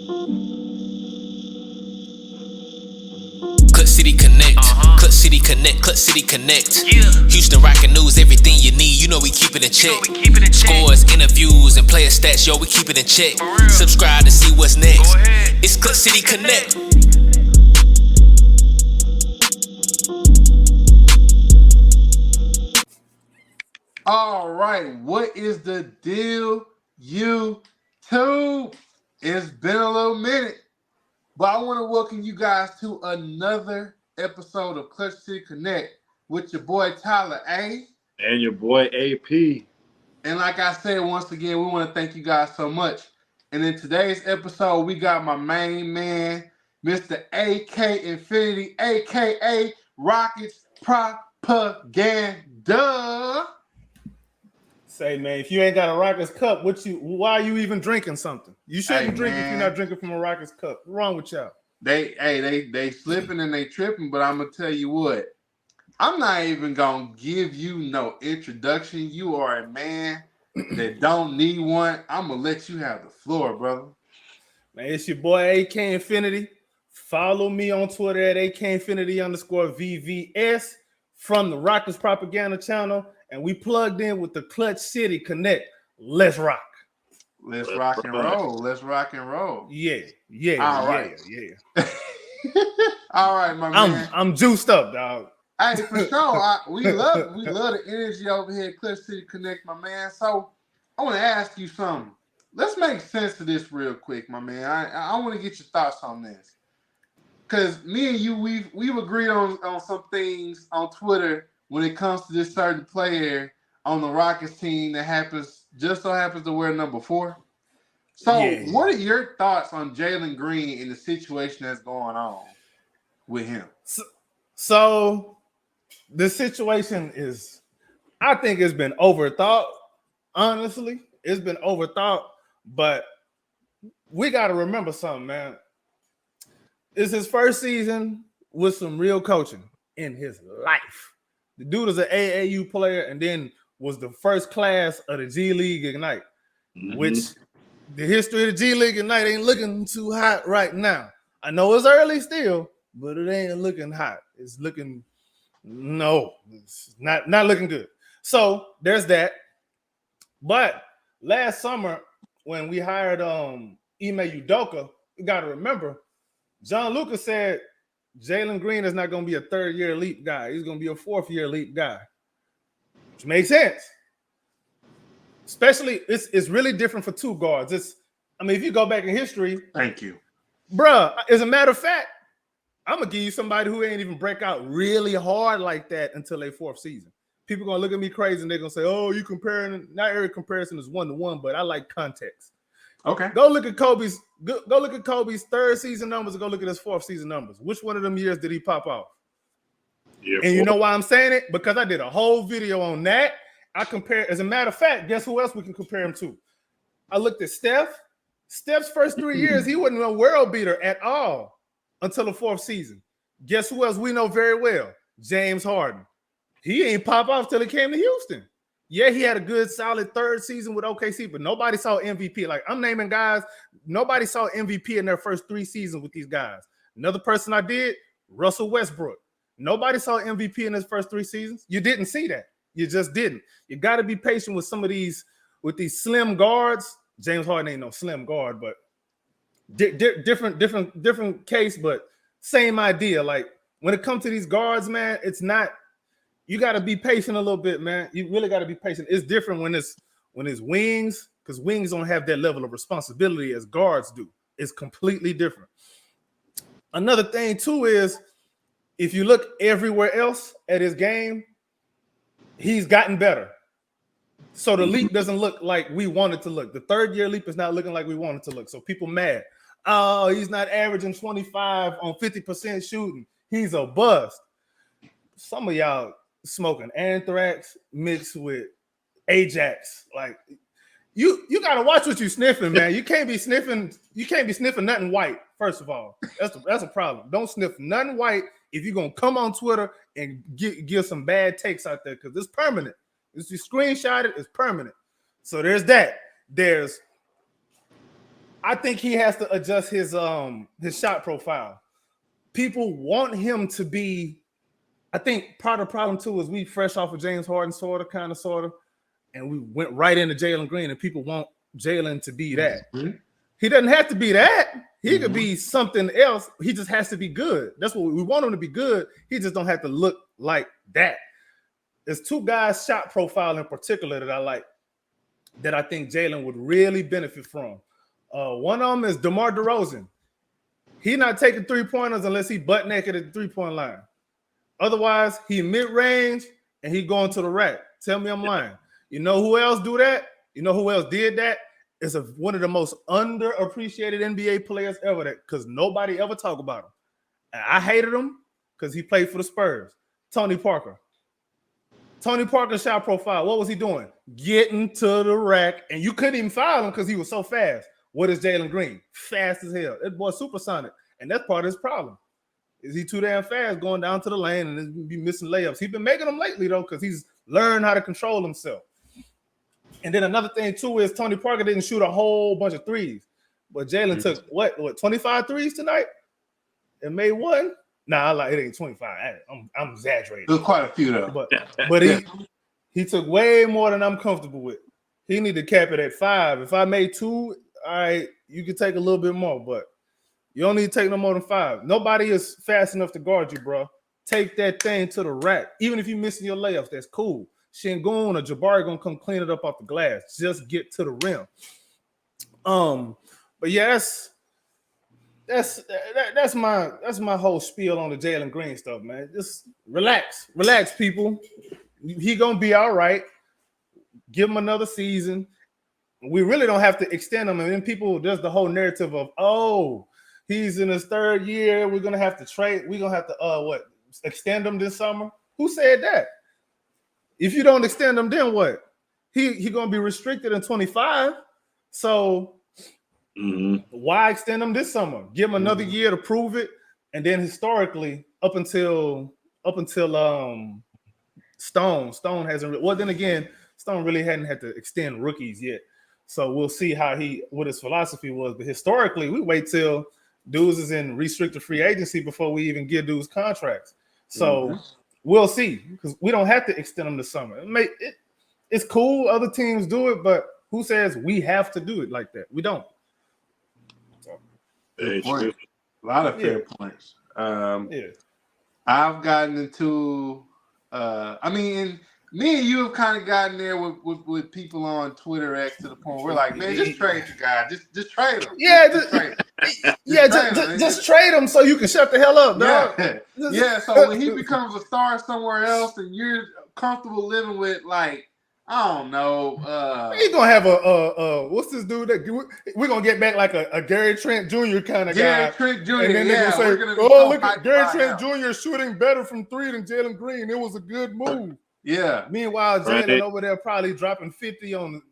Cut City Connect, Cut City Connect, Cut City Connect. Yeah. Houston Rockin' News, everything you need. You know we keep it in check. Scores, interviews, and player stats. Yo, we keep it in check. Subscribe to see what's next. It's Cut City Connect. All right, what is the deal, YouTube? It's been a little minute, but I want to welcome you guys to another episode of Clutch City Connect with your boy Tyler A. And your boy AP. And like I said, once again, we want to thank you guys so much. And in today's episode, we got my main man, Mr. AK Infinity, aka Rockets Propaganda. Say, man, if you ain't got a Rockets cup, why are you even drinking something? You shouldn't drink if you're not drinking from a Rockets cup. What's wrong with y'all? They slipping and they tripping, but I'm gonna tell you what. I'm not even gonna give you no introduction. You are a man that don't need one. I'm gonna let you have the floor, brother. Man, it's your boy AK Infinity. Follow me on Twitter at AK_Infinity_VVS from the Rockets Propaganda channel. And we plugged in with the Clutch City Connect. Let's rock. Let's rock and roll. Let's rock and roll. Yeah. All right. All right, my man. I'm juiced up, dog. Hey, for sure. We love the energy over here at Clutch City Connect, my man. So I want to ask you something. Let's make sense of this real quick, my man. I want to get your thoughts on this. Because me and you, we've agreed on some things on Twitter when it comes to this certain player on the Rockets team that just so happens to wear number 4. So What are your thoughts on Jalen Green and the situation that's going on with him? So the situation is, I think it's been overthought. Honestly, it's been overthought, but we got to remember something, man. It's his first season with some real coaching in his life. The dude is an AAU player and then was the first class of the G League Ignite, which the history of the G League Ignite ain't looking too hot right now. I know it's early still, but it ain't looking hot. It's looking, it's not looking good. So there's that. But last summer, when we hired Ime Udoka, you got to remember, John Lucas said Jalen Green is not going to be a third-year leap guy. He's going to be a fourth-year leap guy, which makes sense. Especially, it's really different for two guards. If you go back in history. Thank you. Bruh, as a matter of fact, I'm going to give you somebody who ain't even break out really hard like that until their fourth season. People going to look at me crazy and they're going to say, oh, you comparing. Not every comparison is one-to-one, but I like context. Okay. Go look at Kobe's third season numbers and go look at his fourth season numbers. Which one of them years did he pop off? Yeah, and you know why I'm saying it? Because I did a whole video on that. I compare, as a matter of fact, guess who else we can compare him to? I looked at Steph. Steph's first 3 years, he wasn't a world beater at all until the fourth season. Guess who else we know very well? James Harden. He ain't pop off till he came to Houston. Yeah, he had a good, solid third season with OKC, but nobody saw MVP. Like, I'm naming guys, nobody saw MVP in their first 3 seasons with these guys. Another person I did, Russell Westbrook. Nobody saw MVP in his first 3 seasons. You didn't see that. You just didn't. You got to be patient with some of these, with these slim guards. James Harden ain't no slim guard, but different case, but same idea. Like, when it comes to these guards, man, it's not. You got to be patient a little bit, man. You really got to be patient. It's different when it's wings, because wings don't have that level of responsibility as guards do. It's completely different. Another thing, too, is if you look everywhere else at his game, he's gotten better. So the leap doesn't look like we want it to look. The third-year leap is not looking like we want it to look. So people mad. Oh, he's not averaging 25 on 50% shooting. He's a bust. Some of y'all smoking anthrax mixed with Ajax. Like, you gotta watch what you sniffing, man. You can't be sniffing nothing white. First of all, that's a problem. Don't sniff nothing white if you're gonna come on Twitter and give some bad takes out there, because it's permanent. If you screenshot it, it's permanent. So there's that. There's I think he has to adjust his shot profile. People want him to be. I think part of the problem too is we fresh off of James Harden, sort of, and we went right into Jalen Green, and people want Jalen to be that. Mm-hmm. He doesn't have to be that. He could be something else. He just has to be good. That's what we want him to be good. He just don't have to look like that. There's two guys' shot profile in particular that I like, that I think Jalen would really benefit from. One of them is DeMar DeRozan. He not taking 3-pointers unless he butt naked at the 3-point line. Otherwise, he mid-range and he going to the rack. Tell me I'm lying. You know who else do that? You know who else did that? It's one of the most underappreciated NBA players ever, because nobody ever talk about him. And I hated him because he played for the Spurs. Tony Parker. Tony Parker's shot profile, what was he doing? Getting to the rack, and you couldn't even foul him because he was so fast. What is Jalen Green? Fast as hell. That boy supersonic, and that's part of his problem. Is he too damn fast going down to the lane and be missing layups? He's been making them lately, though, because he's learned how to control himself. And then another thing, too, is Tony Parker didn't shoot a whole bunch of threes. But Jalen took, what, 25 threes tonight? And made one? Nah, it ain't 25. I'm exaggerating. There's quite a few, though. But he took way more than I'm comfortable with. He need to cap it at 5. If I made 2, all right, you can take a little bit more, but you don't need to take no more than 5. Nobody is fast enough to guard you, bro. Take that thing to the rack. Even if you're missing your layups, that's cool. Şengün or Jabari gonna come clean it up off the glass. Just get to the rim. But yeah, that's my whole spiel on the Jalen Green stuff, man. Just relax, people. He gonna be all right. Give him another season. We really don't have to extend him. And then people, there's the whole narrative of, oh, he's in his 3rd year. We're gonna have to trade. We're gonna have to extend him this summer. Who said that? If you don't extend him, then what? He gonna be restricted in 25. So why extend him this summer? Give him another year to prove it. And then historically, up until Stone hasn't. Well, then again, Stone really hadn't had to extend rookies yet. So we'll see what his philosophy was. But historically, we wait till dudes is in restricted free agency before we even give dudes contracts. So we'll see, because we don't have to extend them this summer. It's cool. Other teams do it, but who says we have to do it like that? We don't. So. A lot of fair points. I've gotten into, me and you have kind of gotten there with people on Twitter X to the point where we're like, man, just trade the guy. Just trade him. Yeah, just trade him so you can shut the hell up, dog. Yeah, so when he becomes a star somewhere else and you're comfortable living with, like, I don't know. He's gonna have a what's this dude that we're gonna get back like a Gary Trent Jr. kind of guy. Gary Trent Jr. And then they're gonna say, "Oh, look at Gary Trent Jr. shooting better from 3 than Jalen Green. It was a good move." Yeah. Meanwhile, Jalen over there probably dropping 50 on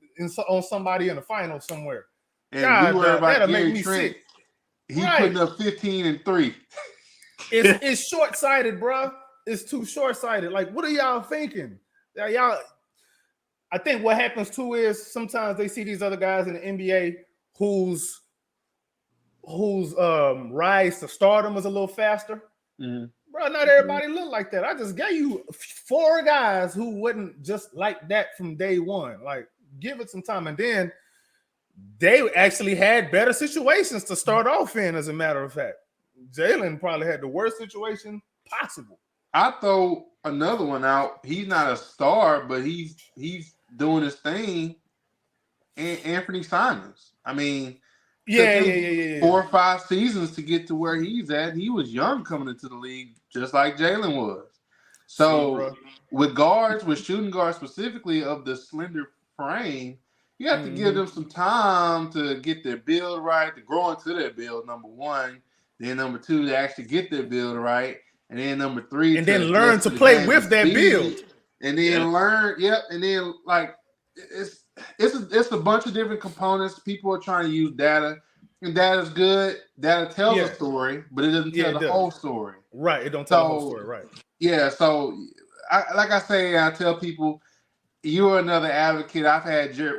somebody in the final somewhere. And God, we were about Gary Trent. He putting up 15 and 3. It's short-sighted, bro. It's too short-sighted. Like, what are y'all thinking? I think what happens too is sometimes they see these other guys in the NBA whose rise to stardom is a little faster. Bro, not everybody look like that. I just gave you 4 guys who wouldn't just like that from day one. Like, give it some time. And then they actually had better situations to start off in, as a matter of fact. Jalen probably had the worst situation possible. I throw another one out. He's not a star, but he's doing his thing. And Anthony Simons. I mean, 4 or 5 seasons to get to where he's at. He was young coming into the league, just like Jalen was. So with shooting guards specifically of the slender frame, you have to give them some time to get their build right, to grow into their build, number 1. Then number 2, to actually get their build right. And then number 3, and then learn to play with that build. And then learn, and then like it's a bunch of different components. People are trying to use data, and data's good. Data tells a story, but it doesn't tell the whole story. Right, it don't tell the whole story, right. Yeah, so I tell people, you're another advocate.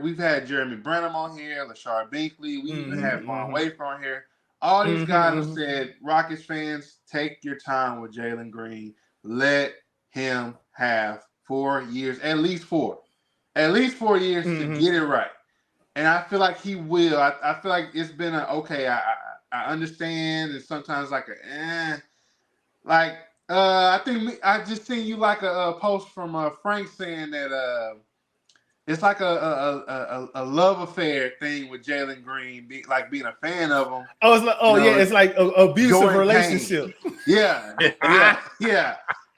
We've had Jeremy Branham on here, LaShard Binkley. We even had Vaughn Wafer on here. All these guys have said, Rockets fans, take your time with Jalen Green. Let him have 4 years, at least 4 years to get it right. And I feel like he will. I feel like it's been I understand, and sometimes like I think I just seen you like a post from Frank saying that it's like a love affair thing with Jalen Green, being a fan of him. Oh, it's like it's like an abusive relationship. Yeah.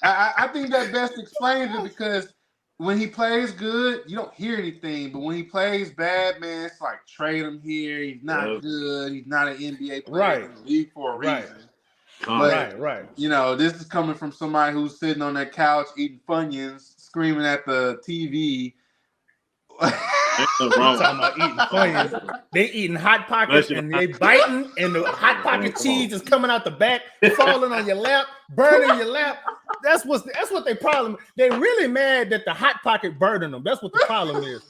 I think that best explains it, because when he plays good, you don't hear anything. But when he plays bad, man, it's like trade him here. He's not good. He's not an NBA player in the league for a reason. But, right. You know, this is coming from somebody who's sitting on that couch eating Funyuns, screaming at the TV. Talking about eating Funyuns. They eating Hot Pockets and they biting, and the Hot Pocket cheese is coming out the back, falling on your lap, burning your lap. That's what they problem. They're really mad that the Hot Pocket burning them. That's what the problem is.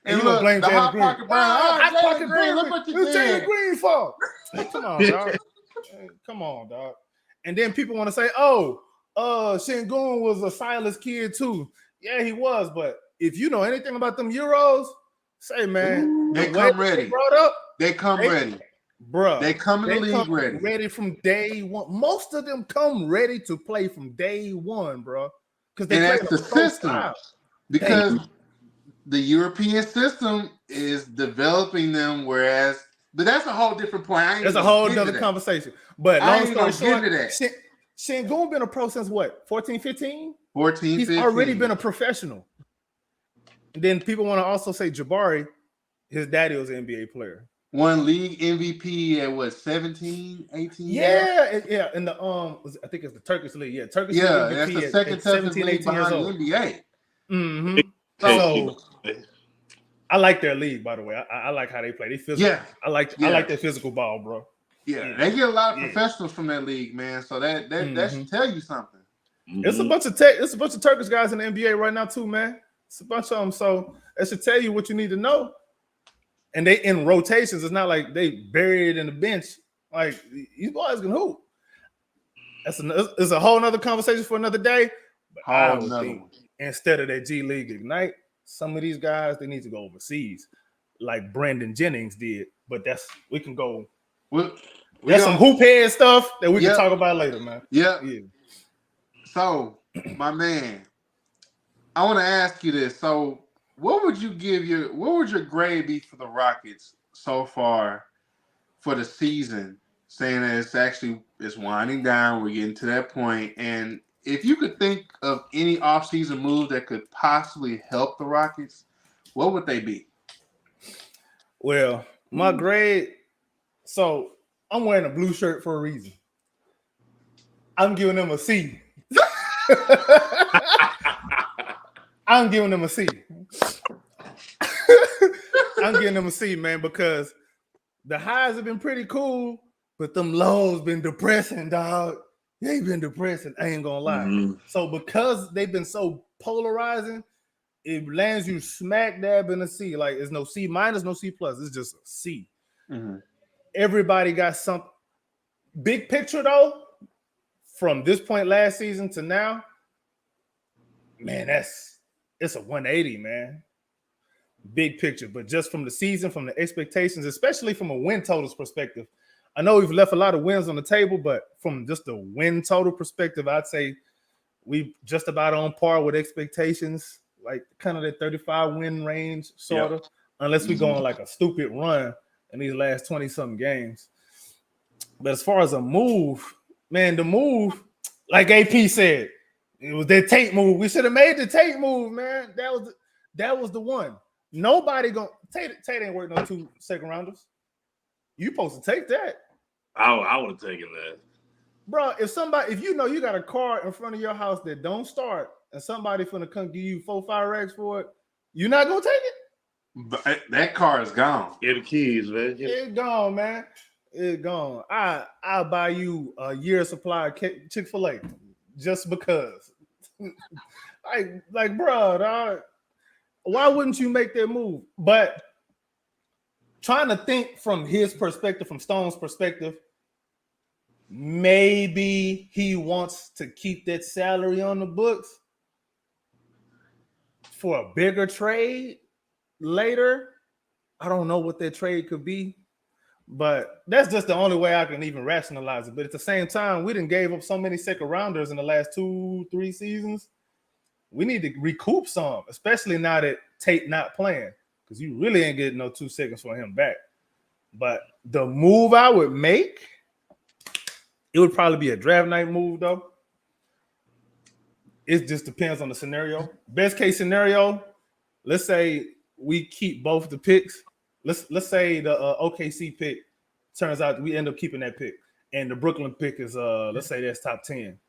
And you don't blame Jalen Green. Hot Pocket Green. Look what you did. It's Jalen Green fault. Come on, dog. And then people want to say, Sengun was a Silas kid too. Yeah, he was. But if you know anything about them Euros, say, man, they come ready. They come ready. Bro, they come in the league ready from day one. Most of them come ready to play from day one, bro. Because that's the system. Because the European system is developing them, but that's a whole different point. That's a whole other conversation. But long story short, Sengun been a pro since what? 14, 15? 14, He's 15. already been a professional. And then people want to also say Jabari, his daddy was an NBA player. Won league MVP at what, 17, 18? Yeah. And the I think it's the Turkish league. Yeah, Turkish league MVP that's the second 17, 18 years old. NBA. Mm-hmm. So I like their league, by the way. I like how they play. They physical. Yeah. I like their physical ball, bro. Yeah, they get a lot of professionals from that league, man. So that should tell you something. It's a bunch of Turkish guys in the NBA right now too, man. It's a bunch of them. So that should tell you what you need to know. And they in rotations. It's not like they buried in the bench. Like, these boys can hoop. It's a whole nother conversation for another day. But I would think instead of that G League Ignite, some of these guys, they need to go overseas, like Brandon Jennings did. But we can go. There's some hoop head stuff that we can talk about later, man. Yeah. So, my man, I want to ask you this. So, what would your grade be for the Rockets so far for the season? Saying that it's winding down, we're getting to that point, and if you could think of any offseason move that could possibly help the Rockets, what would they be? Well, my grade. So I'm wearing a blue shirt for a reason. I'm giving them a C. I'm giving them a C. I'm giving them a C, man, because the highs have been pretty cool, but them lows been depressing, dog. They've been depressing. I ain't gonna lie. Mm-hmm. So because they've been so polarizing, it lands you smack dab in a C. Like, it's no C minus, no C plus. It's just a C. Mm-hmm. Everybody got some big picture though. From this point last season to now, man, it's a 180, man. Big picture, but just from the season, from the expectations, especially from a win totals perspective. I know we've left a lot of wins on the table, but from just a win total perspective, I'd say we just about on par with expectations, like kind of that 35 win range, sort of, unless we go on like a stupid run in these last 20-something games. But as far as a move, man, the move, like AP said, it was that Tate move. We should have made the Tate move, man. That was the one. Nobody Tate ain't worth no 2 second rounders. You supposed to take that. I would have taken that. Bro, if you know you got a car in front of your house that don't start and somebody finna come give you 4-5 racks for it, you're not gonna take it? But that car is gone. Get the keys, man. It's gone, man. It's gone. I'll buy you a year supply of Chick-fil-A just because. like, bro, dog, why wouldn't you make that move? But trying to think from his perspective, from Stone's perspective, maybe he wants to keep that salary on the books for a bigger trade later. I don't know what that trade could be, but that's just the only way I can even rationalize it. But at the same time, we done gave up so many second rounders in the last 2-3 seasons. We need to recoup some, especially now that Tate not playing, because you really ain't getting no 2 seconds for him back. But the move I would make, it would probably be a draft night move, though. It just depends on the scenario. Best case scenario, let's say we keep both the picks. Let's say the OKC pick turns out we end up keeping that pick, and the Brooklyn pick is let's say that's top 10.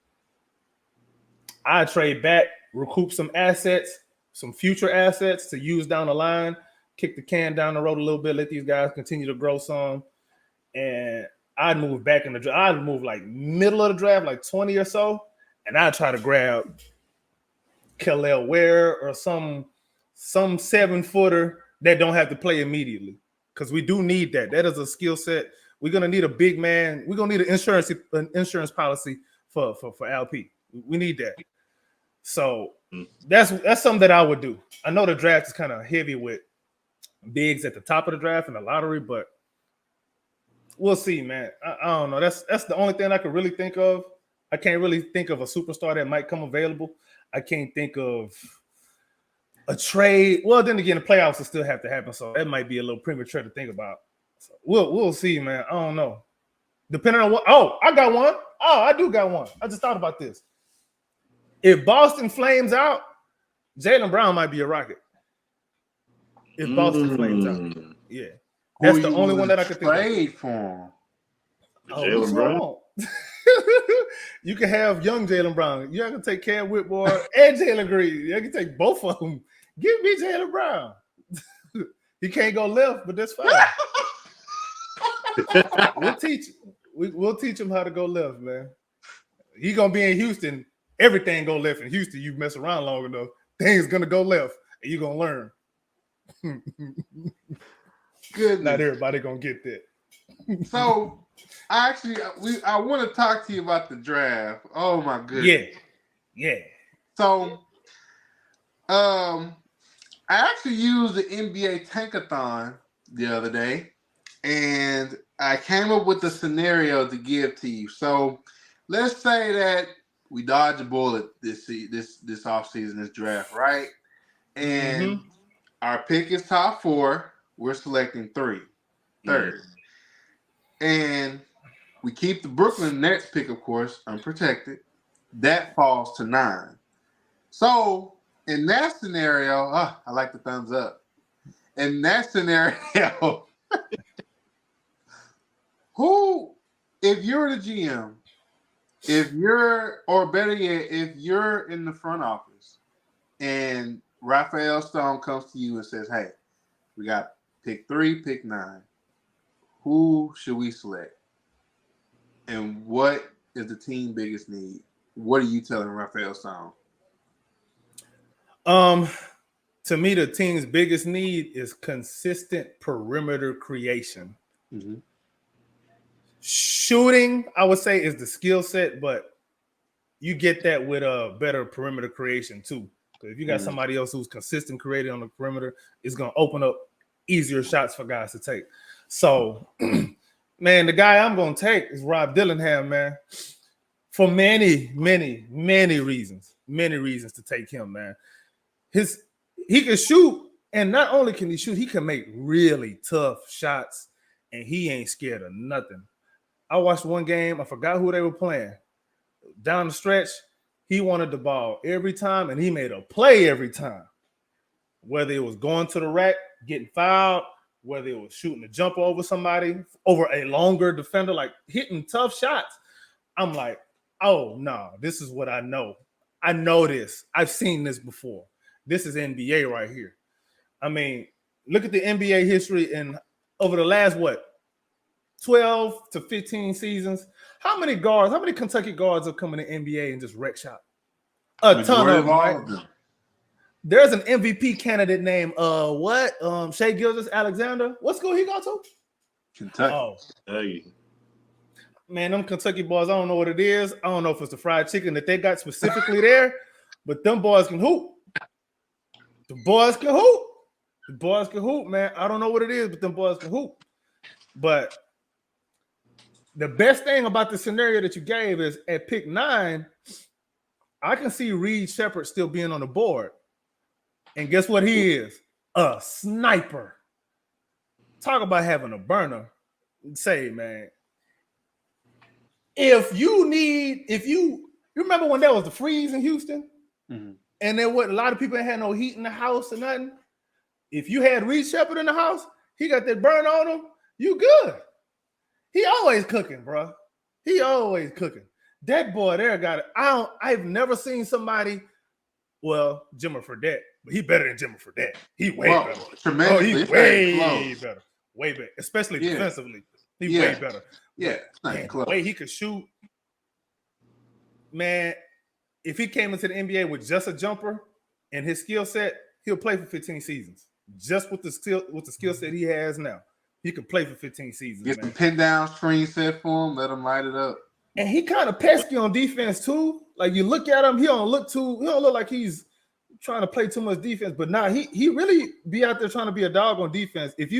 I trade back, recoup some assets, some future assets to use down the line, kick the can down the road a little bit, let these guys continue to grow some, and I'd move back in the draft. I'd move like middle of the draft, like 20 or so, and I'd try to grab Kel'el Ware or some 7-footer that don't have to play immediately, because we do need that. That is a skill set. We're gonna need a big man. We're gonna need an insurance policy for LP. We need that. So that's something that I would do. I know the draft is kind of heavy with bigs at the top of the draft and the lottery, but we'll see, man. I don't know. That's the only thing I could really think of. I can't really think of a superstar that might come available. I can't think of a trade. Well, then again, the playoffs will still have to happen, so that might be a little premature to think about. So we'll see, man. I don't know. Depending on what. Oh, I got one. Oh, I do got one. I just thought about this. If Boston flames out, Jaylen Brown might be a Rocket. If Boston flames out, yeah, that's the only one that I could think of. Trade for him. Oh, Jaylen Brown. You can have young Jaylen Brown. You have to take Cam Whitmore and Jalen Green. You can take both of them. Give me Jaylen Brown. He can't go left, but that's fine. We'll teach him how to go left, man. He gonna be in Houston. Everything go left in Houston. You mess around long enough, things gonna go left, and you gonna learn. Good. Not everybody gonna get that. So, I want to talk to you about the draft. Oh my goodness. Yeah. So, I actually used the NBA Tankathon the other day, and I came up with a scenario to give to you. So, let's say that we dodge a bullet this offseason, this draft, right? And our pick is top 4. We're selecting 3, third. And we keep the Brooklyn Nets pick, of course, unprotected. That falls to 9. So in that scenario, I like the thumbs up. In that scenario, if you're the GM, or better yet, if you're in the front office and Rafael Stone comes to you and says, hey, we got pick 3, pick 9. Who should we select? And what is the team biggest need? What are you telling Rafael Stone? To me, the team's biggest need is consistent perimeter creation. Mm-hmm. Shooting, I would say, is the skill set, but you get that with a better perimeter creation too. Because if you got somebody else who's consistent creating on the perimeter, it's going to open up easier shots for guys to take. So, man, the guy I'm going to take is Rob Dillingham, man, for many, many, many reasons. Many reasons to take him, man. He can shoot, and not only can he shoot, he can make really tough shots, and he ain't scared of nothing. I watched one game. I forgot who they were playing. Down the stretch, he wanted the ball every time, and he made a play every time. Whether it was going to the rack, getting fouled, whether it was shooting a jumper over somebody, over a longer defender, like hitting tough shots. I'm like, oh, no, this is what I know. I know this. I've seen this before. This is NBA right here. I mean, look at the NBA history and over the last, 12 to 15 seasons, how many Kentucky guards have come in the NBA and just wreck shop? A ton Majority of them, all right? of them. There's an MVP candidate named Shea Gilgeous-Alexander. What school he go to? Kentucky. Oh, Hey, man, them Kentucky boys, I don't know what it is. I don't know if it's the fried chicken that they got specifically there, but them boys can hoop. The boys can hoop. The boys can hoop, man. I don't know what it is, but them boys can hoop. But the best thing about the scenario that you gave is at pick 9, I can see Reed Shepherd still being on the board. And guess what he is? A sniper. Talk about having a burner. Say, man, if you remember when there was the freeze in Houston, Mhm. and there was a lot of people that had no heat in the house or nothing. If you had Reed Shepherd in the house, he got that burn on him, you good. He always cooking, bro. He always cooking. That boy there got it. I've never seen somebody, well, Jimmer Fredette, but he better than Jimmer Fredette. He way better. Tremendously. He's It's very way close. better. Way better. Especially Yeah. defensively. He's Yeah. way better. Yeah, it's not Man, the close. way he could shoot, man, if he came into the NBA with just a jumper and his skill set, he'll play for 15 seasons. Just with the skill set he has now. He could play for 15 seasons, Get man. some pin down screen set for him, let him light it up. And he kind of pesky on defense too. Like you look at him, he don't look like he's trying to play too much defense, but nah, he really be out there trying to be a dog on defense. If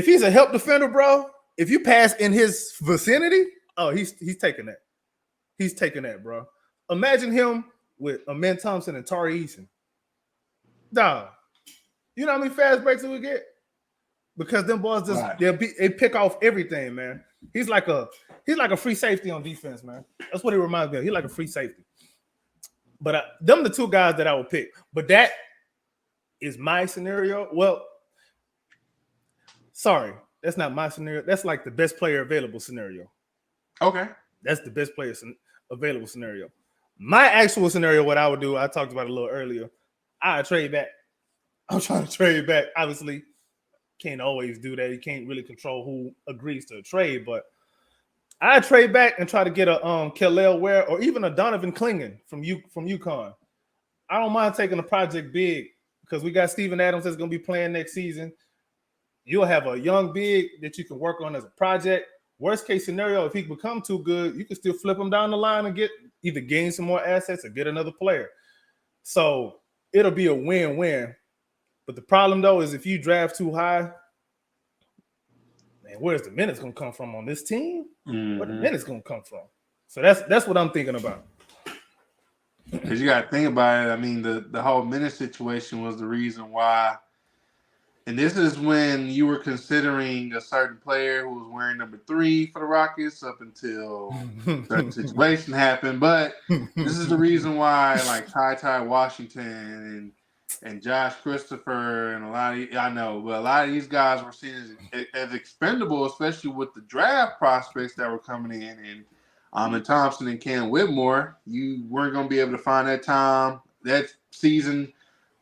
he's a help defender, bro, if you pass in his vicinity, oh, he's taking that. He's taking that, bro. Imagine him with Amen Thompson and Tari Eason. Dog. You know how many fast breaks he would get? Because them boys just Right. they pick off everything, man. He's like a free safety on defense, man. That's what he reminds me of. He's like a free safety. But them the two guys that I would pick. But that is my scenario. Well, sorry, that's not my scenario. That's like the best player available scenario. Okay. That's the best player available scenario. My actual scenario, what I would do, I talked about it a little earlier. I trade back. I'm trying to trade back. Obviously, can't always do that. You can't really control who agrees to a trade, but I trade back and try to get a Kel'el Ware or even a Donovan Clingan from UConn. I don't mind taking a project big because we got Steven Adams that's going to be playing next season. You'll have a young big that you can work on as a project. Worst case scenario, if he become too good, you can still flip him down the line and either gain some more assets or get another player. So it'll be a win-win. But the problem, though, is if you draft too high, man, where's the minutes going to come from on this team? Where the minutes going to come from? So that's what I'm thinking about. Because you got to think about it. I mean, the whole minute situation was the reason why. And this is when you were considering a certain player who was wearing number 3 for the Rockets up until certain situation happened. But this is the reason why, like Ty Washington and Josh Christopher and a lot of these guys were seen as expendable, especially with the draft prospects that were coming in. And Amen Thompson and Cam Whitmore, you weren't going to be able to find that season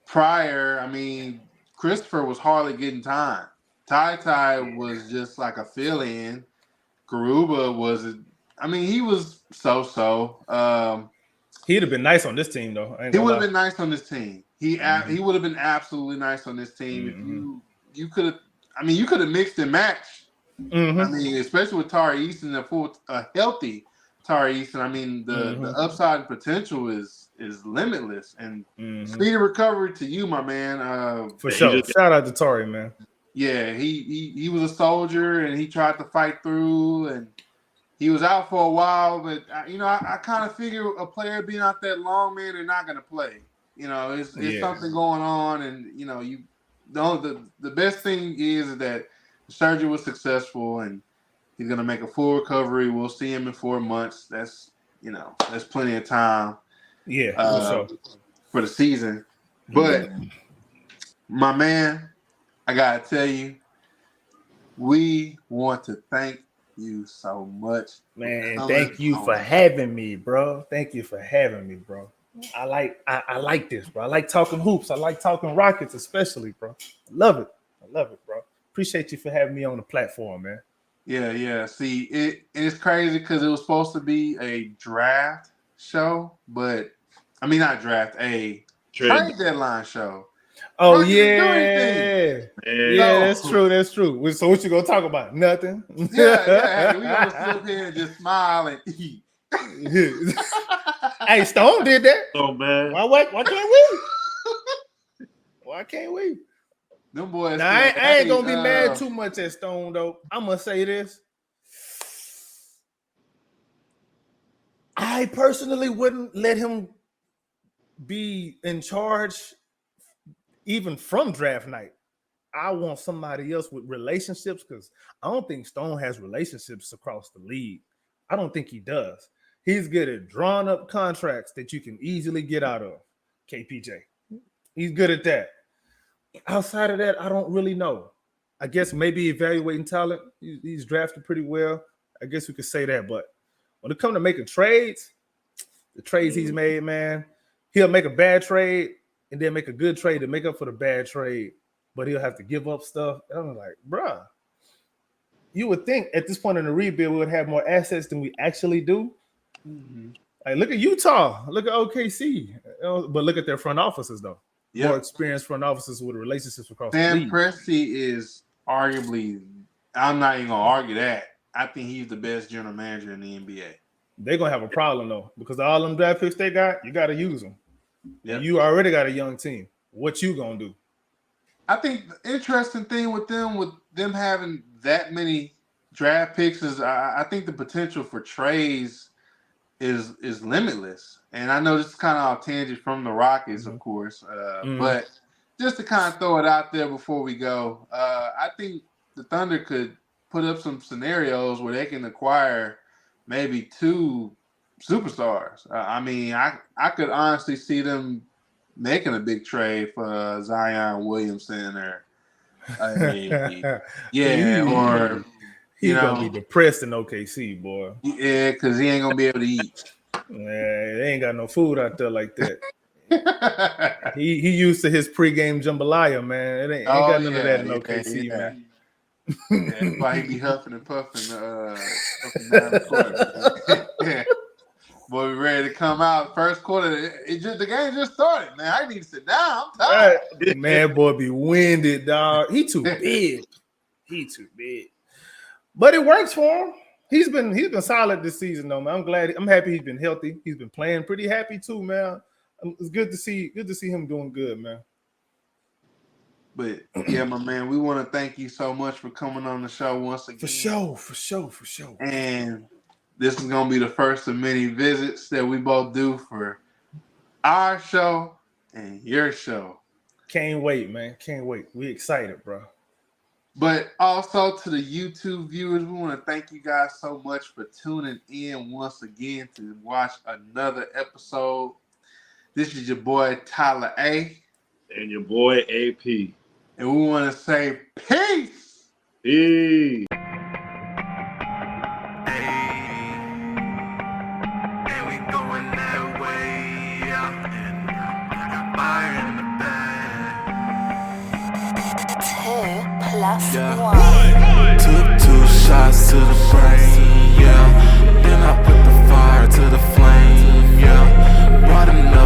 prior. I mean, Christopher was hardly getting time. Ty was just like a fill-in. Garuba he was so-so. He'd have been nice on this team, though. He would have been nice on this team. He would have been absolutely nice on this team. If you could have mixed and matched. I mean, especially with Tari Eason, a healthy Tari Eason. I mean, the upside potential is limitless. And speedy recovery to you, my man. For sure. Shout out to Tari, man. Yeah, he was a soldier and he tried to fight through, and he was out for a while. But I kind of figure a player being out that long, man, they're not going to play. It's something going on, and the best thing is that the surgery was successful, and he's going to make a full recovery. We'll see him in 4 months. That's plenty of time. Yeah, for the season. But my man, I gotta tell you, we want to thank you so much, man. Thank you for having me, bro. Thank you for having me, bro. I like this, bro. I like talking hoops. I like talking Rockets, especially, bro. I love it, bro. Appreciate you for having me on the platform, man. Yeah. See, it's crazy because it was supposed to be a draft show, but I mean, not draft, a trade deadline show. Oh Bro, you yeah, didn't do anything. yeah, Man. that's true. That's true. So what you gonna talk about? Nothing. Yeah. We gonna sit up here and just smile and eat. Hey, Stone did that. So man. Why can't we? Why can't we? Them boys. Now, I ain't gonna be mad too much at Stone though. I'm gonna say this. I personally wouldn't let him be in charge even from draft night. I want somebody else with relationships because I don't think Stone has relationships across the league. I don't think he does. He's good at drawing up contracts that you can easily get out of. KPJ. He's good at that. Outside of that, I don't really know. I guess maybe evaluating talent. He's drafted pretty well. I guess we could say that. But when it comes to making trades, the trades he's made, man, he'll make a bad trade and then make a good trade to make up for the bad trade. But he'll have to give up stuff. And I'm like, bruh, you would think at this point in the rebuild, we would have more assets than we actually do. Mm-hmm. Like, look at Utah. Look at OKC. But look at their front offices, though. Yep. More experienced front offices with relationships across the Sam league. Presti is arguably, I'm not even going to argue that. I think he's the best general manager in the NBA. They're going to have a problem, though, because all them draft picks they got, you got to use them. Yep. You already got a young team. What you going to do? I think the interesting thing with them having that many draft picks is I think the potential for trades is limitless. And I know this is kind of off tangent from the Rockets, of course, but just to kind of throw it out there before we go, I think the Thunder could put up some scenarios where they can acquire maybe 2 superstars. I mean, I could honestly see them making a big trade for Zion Williamson or or he's gonna be depressed in OKC, boy. Yeah, because he ain't gonna be able to eat. Yeah, they ain't got no food out there like that. he used to his pregame jambalaya, man. It ain't got none of that in OKC, man. That's why he be huffing and puffing up and down the court. Yeah. Boy, we ready to come out. First quarter, the game just started, man. I need to sit down. I'm tired. Right. Man, boy, be winded, dog. He too big. He too big. But it works for him. He's been solid this season, though, man. I'm happy he's been healthy. He's been playing pretty happy too, man. It's good to see him doing good, man. But yeah, my man, we want to thank you so much for coming on the show once again. For sure. And this is gonna be the first of many visits that we both do for our show and your show. Can't wait, man. Can't wait. We excited, bro. But also to the YouTube viewers, we want to thank you guys so much for tuning in once again to watch another episode. This is your boy Tyler A. And your boy AP. And we want to say peace. Peace. Yeah. Took 2 shots to the brain, yeah. Then I put the fire to the flame, yeah. Brought another